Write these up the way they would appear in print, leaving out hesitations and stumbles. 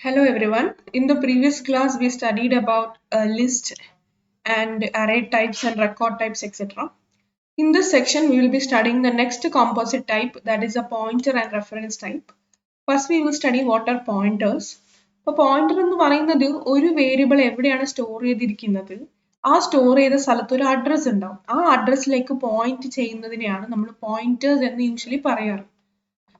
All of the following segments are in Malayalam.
Hello everyone. In the previous class, we studied about a list and array types and record types, etc. In this section, we will be studying the next composite type, that is a pointer and reference type. First, we will study what are pointers. അപ്പോൾ പോയിന്റർ എന്ന് പറയുന്നത് ഒരു വേരിയബിൾ എവിടെയാണ് സ്റ്റോർ ചെയ്തിരിക്കുന്നത് ആ സ്റ്റോർ ചെയ്ത സ്ഥലത്ത് ഒരു അഡ്രസ് ഉണ്ടാവും. ആ അഡ്രസ്സിലേക്ക് പോയിന്റ് ചെയ്യുന്നതിനെയാണ് നമ്മൾ പോയിന്റേഴ്സ് എന്ന് യൂഷ്വലി പറയാറ്.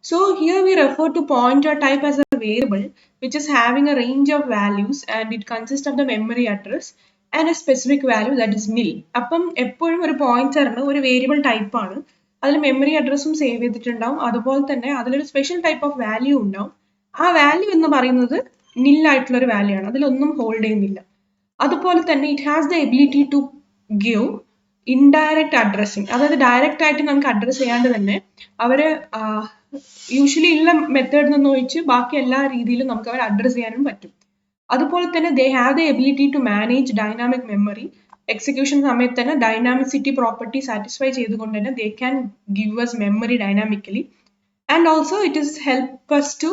So here we refer to pointer type as a variable which is having a range of values and it consists of the memory address and a specific value that is nil. അപ്പം എപ്പോഴും ഒരു പോയിന്ററിന് ഒരു വേരിയബിൾ ടൈപ്പ് ആണ്. അതിൽ മെമ്മറി അഡ്രസ്സും സേവ് ചെയ്തിട്ടുണ്ടാവും. അതുപോലെ തന്നെ അതിലൊരു സ്പെഷ്യൽ ടൈപ്പ് ഓഫ് വാല്യൂ ഉണ്ടാവും. ആ വാല്യൂ എന്ന് പറയുന്നത് നിൽ ആയിട്ടുള്ള ഒരു വാല്യൂ ആണ്. അതിലൊന്നും ഹോൾഡ് ചെയ്യുന്നില്ല. അതുപോലെ തന്നെ it has the ability to give indirect addressing, അതായത് ഡയറക്റ്റ് ആയിട്ട് നമുക്ക് അഡ്രസ് ചെയ്യാണ്ട് തന്നെ അവര് യൂഷ്വലി ഉള്ള മെത്തേഡിൽ നിന്ന് ഒഴിച്ച് ബാക്കി എല്ലാ രീതിയിലും നമുക്ക് അവരെ അഡ്രസ് ചെയ്യാനും പറ്റും. അതുപോലെ തന്നെ they have the ability to manage dynamic memory. എക്സിക്യൂഷൻ സമയത്ത് തന്നെ ഡൈനാമിസിറ്റി പ്രോപ്പർട്ടി സാറ്റിസ്ഫൈ ചെയ്തുകൊണ്ട് തന്നെ they can give us memory dynamically. And also it is help us to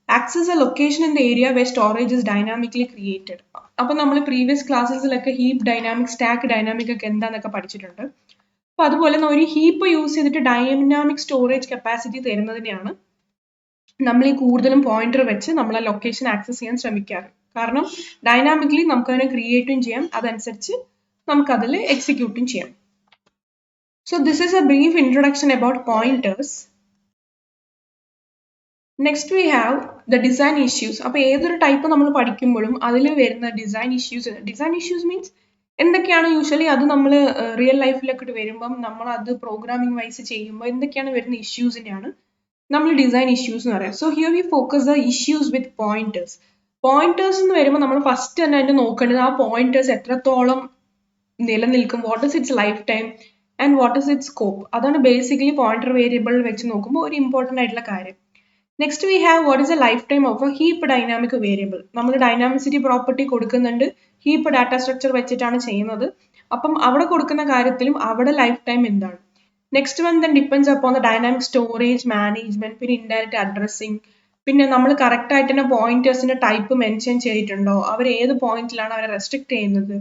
access a location in the area where storage is dynamically created. അപ്പൊ നമ്മൾ പ്രീവിയസ് ക്ലാസ്സസിലൊക്കെ ഹീപ്പ് ഡൈനാമിക്, സ്റ്റാക്ക് ഡൈനാമിക് ഒക്കെ എന്താന്നൊക്കെ പഠിച്ചിട്ടുണ്ട്. അപ്പൊ അതുപോലെ ഒരു ഹീപ്പ് യൂസ് ചെയ്തിട്ട് ഡൈനാമിക് സ്റ്റോറേജ് കപ്പാസിറ്റി തരുന്നതിനെയാണ് നമ്മൾ ഈ കൂടുതലും പോയിന്റർ വെച്ച് നമ്മൾ ആ ലൊക്കേഷൻ ആക്സസ് ചെയ്യാൻ ശ്രമിക്കാറ്. കാരണം ഡൈനാമിക്കലി നമുക്ക് അതിനെ ക്രിയേറ്റും ചെയ്യാം, അതനുസരിച്ച് നമുക്കതിൽ എക്സിക്യൂട്ടും ചെയ്യാം. So this is A brief introduction about pointers. Next we have the design issues. അപ്പോൾ ഏതൊരു ടൈപ്പ് നമ്മൾ പഠിക്കുമ്പോഴും അതിൽ വരുന്ന ഡിസൈൻ ഇഷ്യൂസ് മീൻസ് എന്തൊക്കെയാണ് യൂഷ്വലി അത് നമ്മൾ റിയൽ ലൈഫിലൊക്കെ വരുമ്പം നമ്മൾ അത് പ്രോഗ്രാമിംഗ് വൈസ് ചെയ്യുമ്പോൾ എന്തൊക്കെയാണ് വരുന്ന ഇഷ്യൂസിനെയാണ് നമ്മൾ ഡിസൈൻ ഇഷ്യൂസ് എന്ന് പറയാം. So here we focus the issues with pointers. Pointers എന്ന് വരുമ്പോൾ നമ്മൾ ഫസ്റ്റ് തന്നെ അതിന്റെ നോക്കേണ്ടത് ആ പോയിന്റേഴ്സ് എത്രത്തോളം നിലനിൽക്കും, what is it's life time and what is it's scope. അതാണ് ബേസിക്കലി പോയിന്റർ വേരിയബിൾ വെച്ച് നോക്കുമ്പോൾ ഒരു ഇമ്പോർട്ടൻ്റ് ആയിട്ടുള്ള കാര്യം. Next we have what is A life time of A heap dynamic variable. നമ്മൾ ഡൈനാമിസിറ്റി പ്രോപ്പർട്ടി കൊടുക്കുന്നുണ്ട്, ഹീപ്പ് ഡാറ്റ സ്ട്രക്ചർ വെച്ചിട്ടാണ് ചെയ്യുന്നത്. അപ്പം അവിടെ കൊടുക്കുന്ന കാര്യത്തിലും അവിടെ ലൈഫ് ടൈം എന്താണ്. Next one then depends upon the dynamic storage management, പിന്നെ ഇൻഡയറക്റ്റ് അഡ്രസ്സിങ്, പിന്നെ നമ്മൾ കറക്റ്റ് ആയിട്ട് തന്നെ പോയിന്റേഴ്സിന്റെ ടൈപ്പ് മെൻഷൻ ചെയ്തിട്ടുണ്ടോ, അവർ ഏത് പോയിന്റിലാണ് അവരെ റെസ്ട്രിക്ട് ചെയ്യുന്നത്,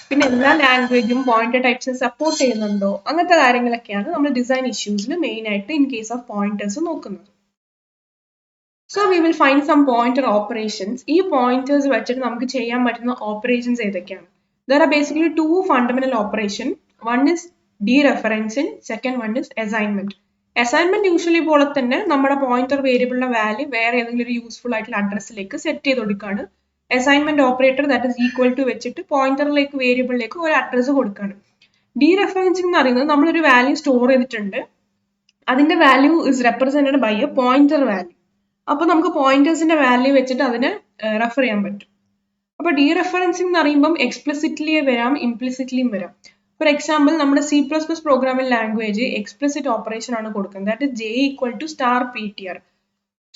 പിന്നെ എല്ലാ ലാംഗ്വേജും പോയിന്റർ ടൈപ്സിനെ സപ്പോർട്ട് ചെയ്യുന്നുണ്ടോ, അങ്ങനത്തെ കാര്യങ്ങളൊക്കെയാണ് നമ്മൾ ഡിസൈൻ ഇഷ്യൂസിൽ മെയിൻ ആയിട്ട് ഇൻ കേസ് ഓഫ് പോയിന്റേഴ്സ് നോക്കുന്നത്. So we will find some pointer operations. ഈ pointers വെച്ചിട്ട് നമുക്ക് ചെയ്യാൻ പറ്റുന്ന operations ഏതൊക്കെയാണ്? There are basically two fundamental operations. One is dereferencing, second one is assignment. Assignment usually പോലെ തന്നെ നമ്മുടെ പോയിന്റർ വേരിയബിളിന്റെ വാല്യൂ വേറെ ഏതെങ്കിലും ഒരു യൂസ്ഫുൾ ആയിട്ടുള്ള അഡ്രസ്സിലേക്ക് സെറ്റ് ചെയ്ത് കൊടുക്കുകയാണ്. Assignment operator that is equal to വെച്ചിട്ട് പോയിന്ററിലേക്ക് വേരിയബിളിലേക്ക് ഒരു അഡ്രസ്സ് കൊടുക്കുകയാണ്. ഡീറെഫറൻസിംഗ് എന്ന് പറയുന്നത് നമ്മളൊരു വാല്യൂ സ്റ്റോർ ചെയ്തിട്ടുണ്ട്, അതിന്റെ value is represented by a pointer value. അപ്പൊ നമുക്ക് പോയിന്റേഴ്സിന്റെ വാല്യൂ വെച്ചിട്ട് അതിനെ റെഫർ ചെയ്യാൻ പറ്റും. അപ്പൊ ഡീറെഫറൻസിംഗ് എന്ന് പറയുമ്പോൾ എക്സ്പ്ലിസിറ്റ്ലി വരാം, ഇംപ്ലിസിറ്റ്ലിയും വരാം. ഫോർ എക്സാമ്പിൾ നമ്മുടെ C++ programming language explicit operation ആണ് കൊടുക്കുന്നത്, that is J = star PTR.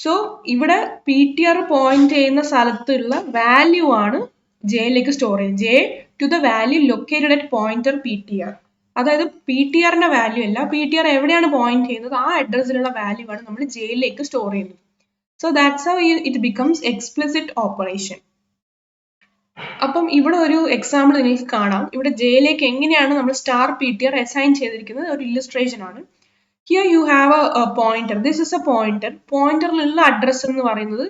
So ഇവിടെ PTR പോയിന്റ് ചെയ്യുന്ന സ്ഥലത്തുള്ള വാല്യൂ ആണ് ജെയിലേക്ക് സ്റ്റോർ ചെയ്യുന്നത്, J to the value located at pointer PTR. അതായത് PTRന്റെ വാല്യൂ അല്ല, PTR എവിടെയാണ് പോയിന്റ് ചെയ്യുന്നത് ആ അഡ്രസ്സിലുള്ള വാല്യൂ ആണ് നമ്മൾ ജെയിലേക്ക് സ്റ്റോർ ചെയ്യുന്നത്. So that's how it becomes explicit operation. അപ്പം ഇവിടെ ഒരു എക്സാമ്പിൾ നിങ്ങൾക്ക് കാണാം. ഇവിടെ ജെയിലേക്ക് എങ്ങനെയാണ് നമ്മൾ സ്റ്റാർ PTR അസൈൻ ചെയ്തിരിക്കുന്നത് ഒരു ഇല്ലസ്ട്രേഷൻ ആണ്. Here you have a pointer. This is a pointer. പോയിന്ററിലുള്ള അഡ്രസ് എന്ന് പറയുന്നത്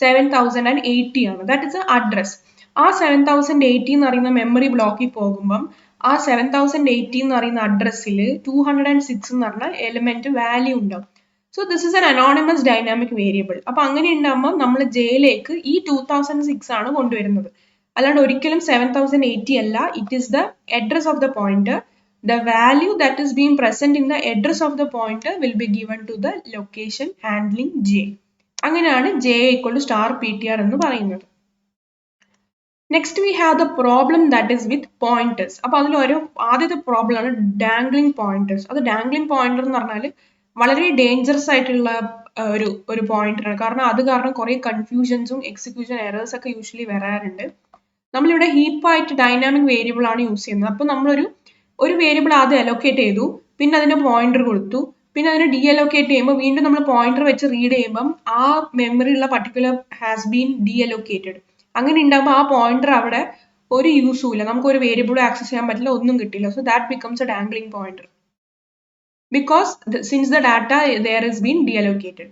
7080 ആണ്. That is a address. ആ 7080 എന്ന് പറയുന്ന മെമ്മറി ബ്ലോക്കിൽ പോകുമ്പം ആ 7080 എന്ന് പറയുന്ന അഡ്രസ്സിൽ 206 എന്ന് പറഞ്ഞ എലിമെന്റ് വാല്യൂ ഉണ്ടാവും. So this is an anonymous dynamic variable. അപ്പൊ അങ്ങനെ ഉണ്ടാകുമ്പോൾ നമ്മൾ ജെയിലേക്ക് ഈ 2006 ആണ് കൊണ്ടുവരുന്നത്, അല്ലാണ്ട് ഒരിക്കലും 7080 അല്ല. It is the address of the pointer. The value that is being present in the address of the pointer will be given to the location handling J. അങ്ങനെയാണ് J = സ്റ്റാർ PTR എന്ന് പറയുന്നത്. Next we have the problem that is with pointers. അപ്പൊ അതിൽ ഒരു ആദ്യത്തെ പ്രോബ്ലം ആണ് ഡാംഗ്ലിംഗ് പോയിന്റേഴ്സ്. അത് ഡാംഗ്ലിംഗ് പോയിന്റർ എന്ന് പറഞ്ഞാൽ വളരെ ഡേഞ്ചറസ് ആയിട്ടുള്ള ഒരു പോയിന്ററാണ്. കാരണം അത് കാരണം കുറെ കൺഫ്യൂഷൻസും എക്സിക്യൂഷൻ എറേഴ്സ് ഒക്കെ യൂഷ്വലി വരാറുണ്ട്. നമ്മളിവിടെ ഹീപ്പായിട്ട് ഡൈനാമിക് വേരിയബിൾ ആണ് യൂസ് ചെയ്യുന്നത്. അപ്പൊ നമ്മളൊരു വേരിയബിൾ ആദ്യം അലോക്കേറ്റ് ചെയ്തു, പിന്നെ അതിന്റെ പോയിന്റർ കൊടുത്തു, പിന്നെ അതിനെ ഡീഅലോക്കേറ്റ് ചെയ്യുമ്പോൾ വീണ്ടും നമ്മൾ പോയിന്റർ വെച്ച് റീഡ് ചെയ്യുമ്പം ആ മെമ്മറിയുള്ള പർട്ടിക്കുലർ ഹാസ് ബീൻ ഡീഅലോക്കേറ്റഡ്. അങ്ങനെ ഉണ്ടാകുമ്പോൾ ആ പോയിന്റർ അവിടെ ഒരു യൂസും ഇല്ല, നമുക്ക് ഒരു വേരിയബിളും ആക്സസ് ചെയ്യാൻ പറ്റില്ല, ഒന്നും കിട്ടില്ല. So that becomes A dangling pointer because since the data there has been deallocated.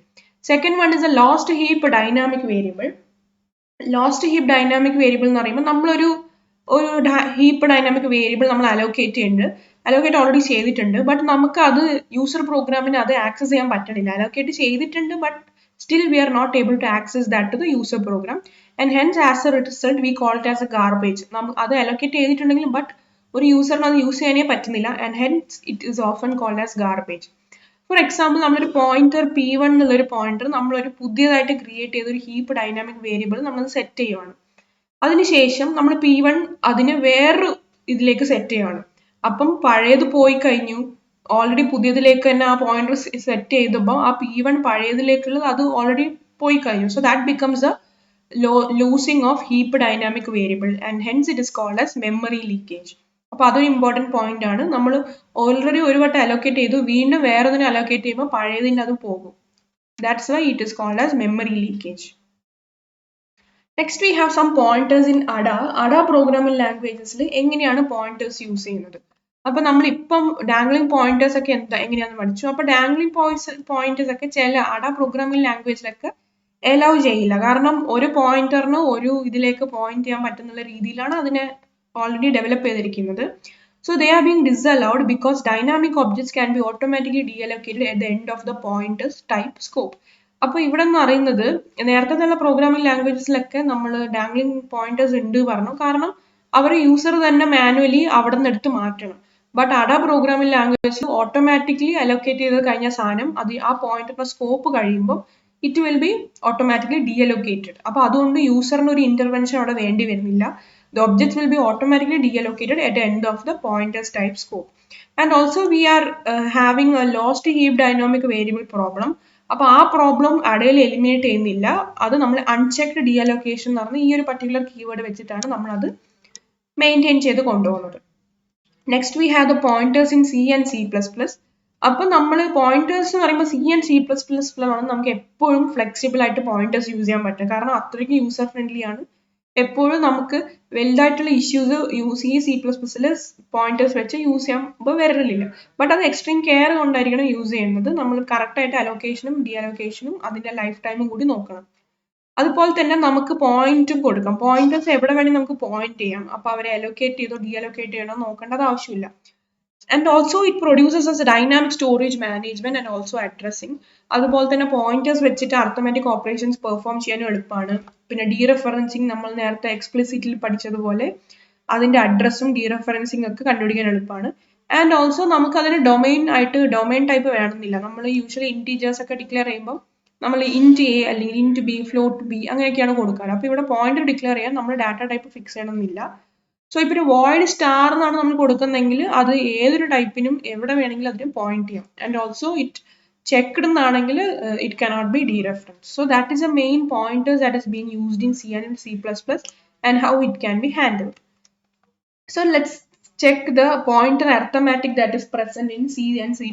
Second one is a lost heap dynamic variable. Lost heap dynamic variable എന്ന് പറയുമ്പോൾ നമ്മളൊരു ഹീപ്പ് ഡൈനാമിക് വേരിയബിൾ നമ്മൾ അലോക്കേറ്റ് ഓൾറെഡി ചെയ്തിട്ടുണ്ട്, ബട്ട് നമുക്ക് അത് യൂസർ പ്രോഗ്രാമിന് അത് ആക്സസ് ചെയ്യാൻ പറ്റണില്ല. അലോക്കേറ്റ് ചെയ്തിട്ടുണ്ട്, but still we are not able to access that to the user program, and hence as a result we call it as a garbage. അത് അലോക്കേറ്റ് ചെയ്തിട്ടുണ്ടെങ്കിലും ബട്ട് ഒരു യൂസറിന് അത് യൂസ് ചെയ്യാനേ പറ്റുന്നില്ല, and hence it is often called as garbage. For example നമ്മളൊരു പോയിന്റർ P1 എന്നുള്ളൊരു പോയിന്റർ നമ്മളൊരു പുതിയതായിട്ട് ക്രിയേറ്റ് ചെയ്ത ഒരു ഹീപ്പ് ഡൈനാമിക് വേരിയബിൾ നമ്മളത് സെറ്റ് ചെയ്യുവാണ്. അതിനുശേഷം നമ്മൾ P1 അതിന് വേറൊരു ഇതിലേക്ക് സെറ്റ് ചെയ്യുവാണ്. അപ്പം പഴയത് പോയി കഴിഞ്ഞു, ഓൾറെഡി പുതിയതിലേക്ക് തന്നെ ആ പോയിന്റർ സെറ്റ് ചെയ്തപ്പോൾ ആ P1 പഴയതിലേക്കുള്ളത് അത് ഓൾറെഡി പോയി കഴിഞ്ഞു. So that becomes A losing of heap dynamic variable, and hence it is called as memory leakage. അപ്പോൾ അതൊരു ഇമ്പോർട്ടൻറ്റ് പോയിന്റ് ആണ്. നമ്മൾ ഓൾറെഡി ഒരു വട്ടം അലോക്കേറ്റ് ചെയ്തു, വീണ്ടും വേറെ ഒന്നിനെ അലോക്കേറ്റ് ചെയ്യുമ്പോൾ പഴയതിൻ്റെ അത് പോകും. That's why it is called as memory leakage. Next we have some pointers in Ada programming ലാംഗ്വേജസിൽ എങ്ങനെയാണ് പോയിന്റേഴ്സ് യൂസ് ചെയ്യുന്നത്. അപ്പൊ നമ്മൾ ഇപ്പം ഡാംഗ്ലിംഗ് പോയിന്റേഴ്സ് ഒക്കെ എങ്ങനെയാണെന്ന് പഠിച്ചു. അപ്പൊ ഡാംഗ്ലിംഗ് പോയിന്റേഴ്സ് ഒക്കെ ചില അഡ പ്രോഗ്രാമിംഗ് ലാംഗ്വേജിലൊക്കെ അലൗ ചെയ്യില്ല, കാരണം ഒരു പോയിന്ററിന് ഒരു ഇതിലേക്ക് പോയിന്റ് ചെയ്യാൻ പറ്റുന്ന രീതിയിലാണ് അതിനെ already develop ചെയ്തിരിക്കുന്നത്. So they are being disallowed because dynamic objects can be automatically deallocated at the end of the pointers type scope. അപ്പോൾ ഇവിടെ നിന്ന് അറിയുന്നത് നേരത്തെ തന്നെ പ്രോഗ്രാമിംഗ് ലാംഗ്വേജസിലൊക്കെ നമ്മൾ ഡാംഗ്ലിംഗ് പോയിന്റേഴ്സ് ഉണ്ട് പറഞ്ഞു, കാരണം അവർ യൂസർ തന്നെ മാനുവലി അവിടെ നിന്ന് എടുത്ത് മാറ്റണം. But ada programming ലാംഗ്വേജസിൽ automatically allocate ചെയ്ത് കഴിഞ്ഞ സാധനം അത് ആ പോയിന്റിന്റെ സ്കോപ്പ് കഴിയുമ്പോൾ ഇറ്റ് വിൽ ബി ഓട്ടോമാറ്റിക്കലി ഡീഅലോക്കേറ്റഡ്. അപ്പോൾ അതുകൊണ്ട് യൂസറിന് ഒരു ഇന്റർവെൻഷൻ അവിടെ വേണ്ടി വരുന്നില്ല. The objects will be automatically deallocated at the end of the pointers type scope. And also we are having a lost heap dynamic variable problem. അപ്പോൾ ആ പ്രോബ്ലം അടയിൽ എലിമിനേറ്റ് ചെയ്യുന്നില്ല, അത് നമ്മൾ അൺചെക്ഡ് ഡീഅലോക്കേഷൻ എന്ന് പറഞ്ഞ ഈ ഒരു പർട്ടിക്കുലർ കീവേഡ് വെച്ചിട്ടാണ് നമ്മൾ അത് മെയിൻറ്റെയിൻ ചെയ്ത് കൊണ്ടുപോകുന്നത്. Next we have the pointers in C and C++. അപ്പോൾ നമ്മൾ പോയിന്റേഴ്സ് എന്ന് പറയുമ്പോൾ C and C++ ആണ് നമുക്ക് എപ്പോഴും ഫ്ലെക്സിബിൾ ആയിട്ട് പോയിന്റേഴ്സ് യൂസ് ചെയ്യാൻ പറ്റും, കാരണം അത്രയ്ക്ക് യൂസർ ഫ്രണ്ട്ലി ആണ്. എപ്പോഴും നമുക്ക് വലുതായിട്ടുള്ള ഇഷ്യൂസ് C++ൽ പോയിന്റേഴ്സ് വെച്ച് യൂസ് ചെയ്യുമ്പോൾ വരലില്ല. ബട്ട് അത് എക്സ്ട്രീം കെയർ കൊണ്ടായിരിക്കണം യൂസ് ചെയ്യുന്നത്. നമ്മൾ കറക്റ്റായിട്ട് അലോക്കേഷനും ഡീഅലോക്കേഷനും അതിൻ്റെ ലൈഫ് ടൈമും കൂടി നോക്കണം. അതുപോലെ തന്നെ നമുക്ക് പോയിന്റും കൊടുക്കാം. പോയിന്റേഴ്സ് എവിടെ വേണമെങ്കിൽ നമുക്ക് പോയിന്റ് ചെയ്യാം. അപ്പോൾ അവരെ അലോക്കേറ്റ് ചെയ്തോ ഡീഅലോക്കേറ്റ് ചെയ്യണോ നോക്കേണ്ടത് ആവശ്യമില്ല. And also it produces as a dynamic storage management and also addressing. അതുപോലെ തന്നെ പോയിന്റേഴ്സ് വെച്ചിട്ട് അർത്ഥമാറ്റിക് ഓപ്പറേഷൻസ് പെർഫോം ചെയ്യാനും എളുപ്പമാണ്. പിന്നെ ഡീറെഫറൻസിങ് നമ്മൾ നേരത്തെ എക്സ്പ്ലിസിറ്റ്ലി പഠിച്ചതുപോലെ അതിന്റെ അഡ്രസ്സും ഡീറെഫറൻസിങ് ഒക്കെ കണ്ടുപിടിക്കാൻ എളുപ്പമാണ്. ആൻഡ് ഓൾസോ നമുക്ക് അതിന് ഡൊമൈൻ ടൈപ്പ് വേണമെന്നില്ല. നമ്മൾ യൂഷ്വലി ഇൻറ്റീജേഴ്സ് ഒക്കെ ഡിക്ലെയർ ചെയ്യുമ്പോൾ നമ്മൾ ഇൻറ്റ് എ അല്ലെങ്കിൽ ഇൻറ്റ് ബി, ഫ്ലോട്ട് ബി അങ്ങനെയൊക്കെയാണ് കൊടുക്കാറ്. അപ്പോൾ ഇവിടെ പോയിന്റർ ഡിക്ലെയർ ചെയ്യാൻ നമ്മൾ ഡാറ്റ ടൈപ്പ് ഫിക്സ് ചെയ്യണമെന്നില്ല. സോ ഇപ്പോൾ ഒരു വോയിഡ് സ്റ്റാർ എന്നാണ് നമ്മൾ കൊടുക്കുന്നതെങ്കിൽ അത് ഏതൊരു ടൈപ്പിനും എവിടെ വേണമെങ്കിലും അതിന് പോയിന്റ് ചെയ്യാം. ആൻഡ് ഓൾസോ ഇറ്റ് ചെക്ക്ഡ് എന്നാണെങ്കിൽ it cannot be dereferenced. So that is a main pointers that is being used in C and C++ and how it can be handled. So let's check the pointer arithmetic that is present in C and C++.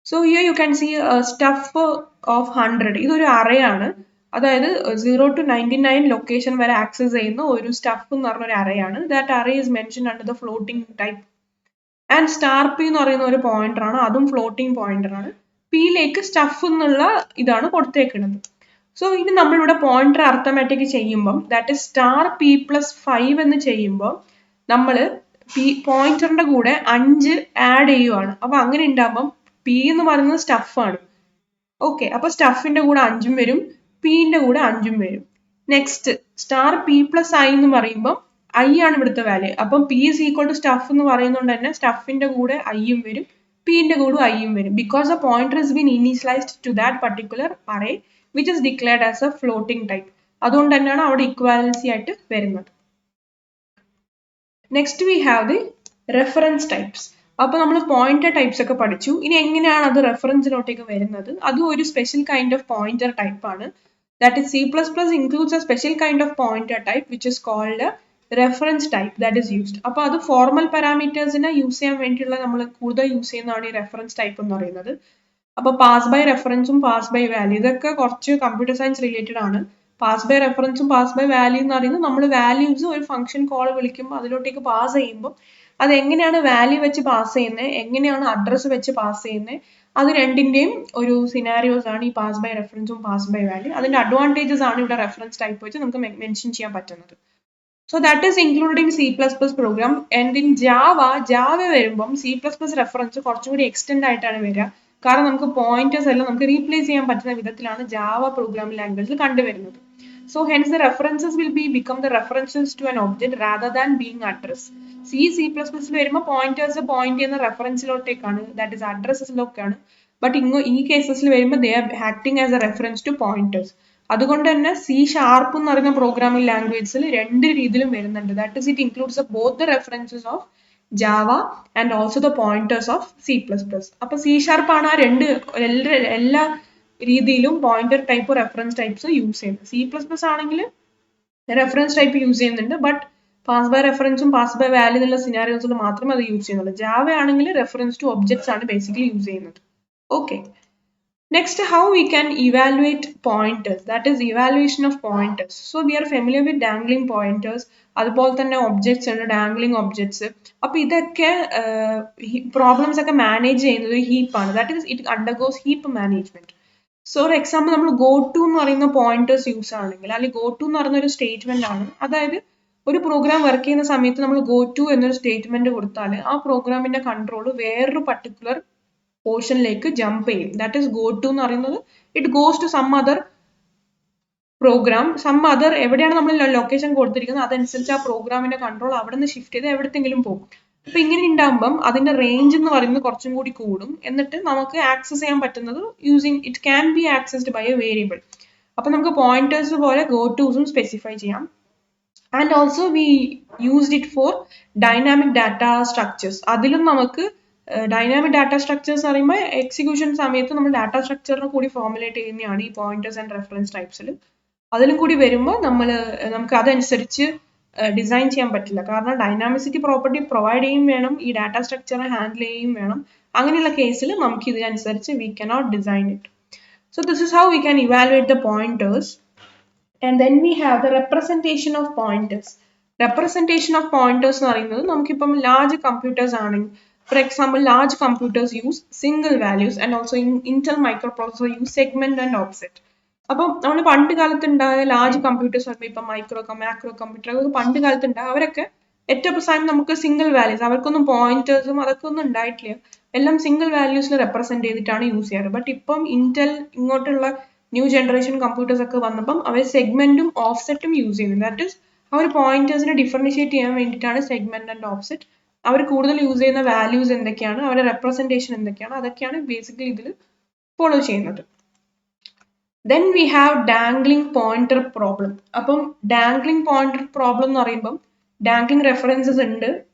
So here you can see a stuff of 100. ഇതൊരു array ആണ്, അതായത് 0 to 99 ലൊക്കേഷൻ വരെ ആക്സസ് ചെയ്യുന്ന ഒരു സ്റ്റഫ് എന്ന് പറഞ്ഞ ഒരു array ആണ്. That array is mentioned under the floating type. And star P എന്ന് പറയുന്ന ഒരു പോയിന്റർ ആണ്, അതും ഫ്ലോട്ടിംഗ് പോയിന്റർ ആണ്. പിയിലേക്ക് സ്റ്റഫ് എന്നുള്ള ഇതാണ് കൊടുത്തേക്കുന്നത്. സോ ഇനി നമ്മളിവിടെ പോയിന്റർ അർത്ഥമാറ്റിക് ചെയ്യുമ്പം ദാറ്റ് ഇസ് സ്റ്റാർ P+5 എന്ന് ചെയ്യുമ്പോൾ നമ്മൾ പോയിന്ററിന്റെ കൂടെ 5 ആഡ് ചെയ്യുവാണ്. അപ്പൊ അങ്ങനെ ഉണ്ടാകുമ്പം പി എന്ന് പറയുന്നത് സ്റ്റഫാണ്. ഓക്കെ, അപ്പൊ സ്റ്റഫിന്റെ കൂടെ 5ഉം വരും, പിന്റെ കൂടെ 5ഉം വരും. നെക്സ്റ്റ് സ്റ്റാർ P+i എന്ന് പറയുമ്പോൾ ഐ ആണ് ഇവിടുത്തെ വാല്യൂ. അപ്പം P is equal to stuff എന്ന് പറയുന്നതുകൊണ്ട് തന്നെ സ്റ്റഫിന്റെ കൂടെ ഐയും വരും, പിന്റെ കൂടെ ഐയും വരും. Because the pointer has been initialized to that particular array which is declared as a floating type. അതുകൊണ്ട് തന്നെയാണ് അവിടെ ഇക്വാലൻസി ആയിട്ട് വരുന്നത്. Next we have the reference types. അപ്പൊ നമ്മൾ പോയിന്റർ ടൈപ്സ് ഒക്കെ പഠിച്ചു. ഇനി എങ്ങനെയാണ് അത് റെഫറൻസിലോട്ടേക്ക് വരുന്നത്? അതും ഒരു special kind of pointer type ആണ്. That is C++ includes a special kind of pointer type which is called a reference type that is used. അപ്പോൾ അത് ഫോർമൽ പാരാമീറ്റേഴ്സിനെ യൂസ് ചെയ്യാൻ വേണ്ടിയുള്ള നമ്മൾ കൂടുതൽ യൂസ് ചെയ്യുന്നതാണ് ഈ റെഫറൻസ് ടൈപ്പ് എന്ന് പറയുന്നത്. അപ്പോൾ പാസ് ബൈ റെഫറൻസും പാസ് ബൈ വാല്യൂ ഇതൊക്കെ കുറച്ച് കമ്പ്യൂട്ടർ സയൻസ് റിലേറ്റഡ് ആണ്. പാസ് ബൈ റെഫറൻസും പാസ് ബൈ വാല്യൂ എന്ന് പറയുന്നത് നമ്മൾ വാല്യൂസ് ഒരു ഫംഗ്ഷൻ കോൾ വിളിക്കുമ്പോൾ അതിലോട്ടേക്ക് പാസ് ചെയ്യുമ്പോൾ അത് എങ്ങനെയാണ് വാല്യൂ വെച്ച് പാസ് ചെയ്യുന്നത്, എങ്ങനെയാണ് അഡ്രസ്സ് വെച്ച് പാസ് ചെയ്യുന്നത്, അത് രണ്ടിന്റെയും ഒരു സിനാരിയോസ് ആണ് ഈ പാസ് ബൈ റെഫറൻസും പാസ് ബൈ വാല്യൂ. അതിന്റെ അഡ്വാൻറ്റേജസ് ആണ് ഇവിടെ റെഫറൻസ് ടൈപ്പ് വെച്ച് നമുക്ക് മെൻഷൻ ചെയ്യാൻ പറ്റുന്നത്. So that is included in C++ program, and in Java വരുമ്പം C++ reference കുറച്ചുകൂടി എക്സ്റ്റെൻഡ് ആയിട്ടാണ് വരിക. കാരണം നമുക്ക് പോയിന്റേഴ്സ് എല്ലാം നമുക്ക് റീപ്ലേസ് ചെയ്യാൻ പറ്റുന്ന വിധത്തിലാണ് ജാവ പ്രോഗ്രാമിംഗ് ലാംഗ്വേജിൽ കണ്ടുവരുന്നത്. So hence the references will become the references to an object rather than being address. C++ വരുമ്പോൾ പോയിന്റേഴ്സ് പോയിന്റ് ചെയ്യുന്ന റെഫറൻസിലോട്ടേക്കാണ്, ദാറ്റ് ഇസ് അഡ്രസ്സസിലൊക്കെയാണ്. ബട്ട് ഈ കേസസിൽ വരുമ്പോൾ they are acting as a reference to pointers. അതുകൊണ്ട് തന്നെ C# എന്ന് പറയുന്ന പ്രോഗ്രാമിംഗ് ലാംഗ്വേജിൽ രണ്ട് രീതിയിലും വരുന്നുണ്ട്. That is it includes both the references of Java and also the pointers of C++. അപ്പൊ C# ആണ് ആ എല്ലാ രീതിയിലും pointer type reference types use ചെയ്യുന്നത്. C++ ആണെങ്കിൽ റെഫറൻസ് ടൈപ്പ് യൂസ് ചെയ്യുന്നുണ്ട്, ബട്ട് പാസ് ബൈ റെഫറൻസും പാസ് ബൈ വാല്യൂ എന്നുള്ള സിനാരിയോസിൽ മാത്രമേ അത് യൂസ് ചെയ്യുന്നുള്ളൂ. ജാവ ആണെങ്കിൽ റെഫറൻസ് ടു ഒബ്ജക്ട്സ് ആണ് ബേസിക്കലി യൂസ് ചെയ്യുന്നത്. Okay, next, how we can evaluate pointers, that is evaluation of pointers. So we are familiar with dangling pointers, അതുപോലെ തന്നെ ഒബ്ജക്ട്സ് ഉണ്ട്, ഡാംഗ്ലിംഗ് ഒബ്ജക്ട്സ്. അപ്പൊ ഇതൊക്കെ പ്രോബ്ലംസ് ഒക്കെ മാനേജ് ചെയ്യുന്നത് ഒരു ഹീപ്പാണ്, that is it undergoes heap management. So ഒരു എക്സാമ്പിൾ നമ്മൾ ഗോ ടു എന്ന് പറയുന്ന പോയിന്റേഴ്സ് യൂസ് ആണെങ്കിൽ, അല്ലെങ്കിൽ ഗോ ടു എന്ന് പറയുന്ന ഒരു സ്റ്റേറ്റ്മെന്റ് ആണ്, അതായത് ഒരു പ്രോഗ്രാം വർക്ക് ചെയ്യുന്ന സമയത്ത് നമ്മൾ ഗോ ടു എന്നൊരു സ്റ്റേറ്റ്മെന്റ് കൊടുത്താൽ ആ പ്രോഗ്രാമിന്റെ കൺട്രോൾ വേറൊരു പർട്ടിക്കുലർ പോർഷനിലേക്ക് ജമ്പ് ചെയ്യും. ദാറ്റ് ഇസ് ഗോ ടു എന്ന് പറയുന്നത് it goes to some other program, some other എവിടെയാണ് നമ്മൾ ലൊക്കേഷൻ കൊടുത്തിരിക്കുന്നത് അതനുസരിച്ച് ആ പ്രോഗ്രാമിന്റെ കൺട്രോൾ അവിടെ നിന്ന് ഷിഫ്റ്റ് ചെയ്ത് എവിടത്തെങ്കിലും പോകും. അപ്പൊ ഇങ്ങനെ ഉണ്ടാകുമ്പം അതിന്റെ റേഞ്ച് എന്ന് പറയുന്നത് കുറച്ചും കൂടി കൂടും. എന്നിട്ട് നമുക്ക് ആക്സസ് ചെയ്യാൻ പറ്റുന്നത് using it can be accessed by a variable. അപ്പൊ നമുക്ക് പോയിന്റേഴ്സ് പോലെ ഗോ ടൂസും സ്പെസിഫൈ ചെയ്യാം. And also we used it for dynamic data structures. അതിലും നമുക്ക് ഡൈനാമിക് ഡാറ്റ സ്ട്രക്ചേഴ്സ് എന്ന് പറയുമ്പോൾ എക്സിക്യൂഷൻ സമയത്ത് നമ്മൾ ഡാറ്റ സ്ട്രക്ചറിനെ കൂടി ഫോർമുലേറ്റ് ചെയ്യുന്നതാണ് ഈ പോയിന്റേഴ്സ് ആൻഡ് റെഫറൻസ് ടൈപ്സിൽ. അതിലും കൂടി വരുമ്പോൾ നമുക്ക് അതനുസരിച്ച് ഡിസൈൻ ചെയ്യാൻ പറ്റില്ല. കാരണം ഡൈനാമിസിറ്റി പ്രോപ്പർട്ടി പ്രൊവൈഡ് ചെയ്യും വേണം, ഈ ഡാറ്റ സ്ട്രക്ചറിനെ ഹാൻഡിൽ ചെയ്യും വേണം. അങ്ങനെയുള്ള കേസിൽ നമുക്ക് ഇതിനനുസരിച്ച് we cannot design it. So this is how we can evaluate the pointers. And then we have the representation of pointers. Representation of pointers എന്ന് പറയുന്നത് നമുക്കിപ്പം ലാർജ് കമ്പ്യൂട്ടേഴ്സ് ആണെങ്കിൽ, for example, large computers use single values and also Intel microprocessor use segment and offset. അപ്പം നമ്മൾ പണ്ട് കാലത്ത് ഉണ്ടായ ലാർജ് കമ്പ്യൂട്ടേഴ്സ് പറയുമ്പോൾ ഇപ്പം മാക്രോ കമ്പ്യൂട്ടർ പണ്ട് കാലത്ത് ഉണ്ടായ അവരൊക്കെ ഏറ്റവും പ്രധാനം നമുക്ക് സിംഗിൾ വാല്യൂസ്, അവർക്കൊന്നും പോയിന്റേഴ്സും അതൊക്കെ ഒന്നും ഉണ്ടായിട്ടില്ല, എല്ലാം സിംഗിൾ വാല്യൂസിൽ റെപ്രസെന്റ് ചെയ്തിട്ടാണ് യൂസ് ചെയ്യാറ്. ബട്ട് ഇപ്പം ഇന്റൽ ഇങ്ങോട്ടുള്ള ന്യൂ ജനറേഷൻ കമ്പ്യൂട്ടേഴ്സ് ഒക്കെ വന്നപ്പം അവർ സെഗ്മെന്റും ഓഫ്സെറ്റും യൂസ് ചെയ്യുന്നത്. ദാറ്റ് ഇസ് അവർ പോയിന്റേഴ്സിനെ ഡിഫറൻഷിയേറ്റ് ചെയ്യാൻ വേണ്ടിയിട്ടാണ് സെഗ്മെന്റ് ആൻഡ് ഓഫ്സെറ്റ്. അവർ കൂടുതൽ യൂസ് ചെയ്യുന്ന വാല്യൂസ് എന്തൊക്കെയാണ്, അവരുടെ റെപ്രസെന്റേഷൻ എന്തൊക്കെയാണ്, അതൊക്കെയാണ് ബേസിക്കലി ഇതിൽ ഫോളോ ചെയ്യുന്നത്. Then we have dangling pointer problem. അപ്പം ഡാംഗ്ലിംഗ് പോയിന്റർ പ്രോബ്ലം എന്ന് പറയുമ്പം ഡാംഗ്ലിംഗ് റെഫറൻസസ് ഉണ്ട്,